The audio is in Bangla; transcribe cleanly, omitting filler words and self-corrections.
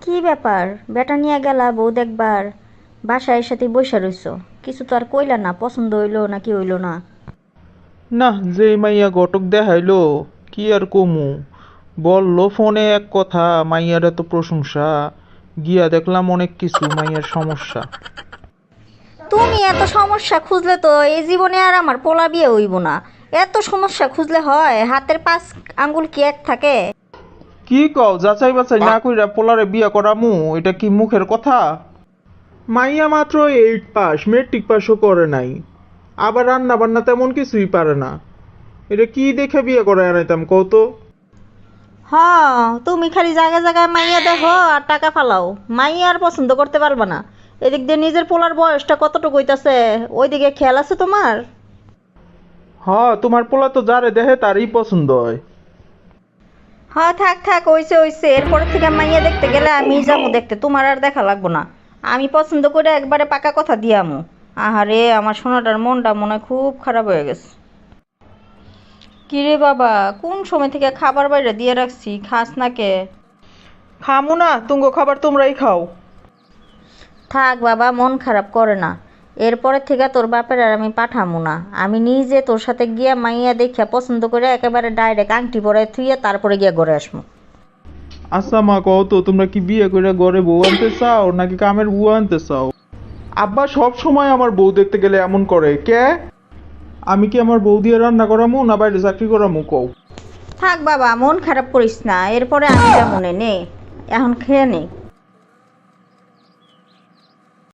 কি ব্যাপার? বেটা নিয়ে গেলা বউ দেখবার, বাসায় সাথে বইসা রইছো, কিছু তো আর কইলা না, পছন্দ হইলো না কি হইলো না? না, যে মাইয়া ঘটক দেখাইলো, কি আর কমু। বললো ফোনে এক কথা, মাইয়ার এত প্রশংসা, গিয়া দেখলাম অনেক কিছু মাইয়ার সমস্যা। তুমি এত সমস্যা খুঁজলে তো এই জীবনে আর আমার পোলা বিয়ে হইব না। এত সমস্যা খুঁজলে হয়? হাতের 5 আঙ্গুল কি এক থাকে? কি কও, যাচাই বাছাই না কইরা পোলারে বিয়া করামু? এটা কি মুখের কথা? মাইয়া মাত্র 8 পাস, মেট্রিক পাসও করে নাই, আবার রান্না বান্না তেমন কিছুই পারে না। এটা কি দেখে বিয়ে করে আনাইতাম কত? হ্যাঁ, তুমি খালি জায়গায় জায়গায় মাইয়া দেখো আর টাকা ফালাও, মাইয়া আর পছন্দ করতে পারবা না। এদিক দিয়ে নিজের পোলার বয়সটা কতটুকু হইতাছে ওইদিকে খেয়াল আছে তোমার? হ্যাঁ, তোমার পোলা তো যারে দেখে তারই পছন্দ হয়। হ্যাঁ, থাক থাক, হইছে হইছে, এরপরে থেকে মাইয়া দেখতে গেলে আমি যাবো দেখতে, তোমার আর দেখা লাগবো না। আমি পছন্দ করে একবারে পাকা কথা দিয়ামু। আহারে, আমার সোনাটার মনটা মনে হয় খুব খারাপ হয়ে গেছে। কিরে বাবা, কোন সময় থেকে খাবার বাইরে দিয়ে রাখছি, খাস না কে? খামু না, তুঙ্গ খাবার তোমরাই খাও। থাক বাবা, মন খারাপ করে না। এরপরে থেকে তোর বাপের আর আমি পাঠামু না। আমি নিজে তোর সাথে গিয়া মাইয়া দেখিয়া পছন্দ করে একেবারে ডাইরেক্ট আংটি পরে থুইয়া তারপরে গিয়া ঘরে আসবো। আচ্ছা মা, কও তো তোমরা কি বিয়ে করে ঘরে বউ আনতে চাও নাকি কামের বউ আনতে চাও? আব্বা সব সময় আমার বউ দেখতে গেলে এমন করে কে? আমি কি আমার বউ দিয়ে রান্না করামু না বাইরে চাকরি করামু কও? থাক বাবা, মন খারাপ করিস না, এরপরে আমি যেমন নে, এখন খেয়ে নে।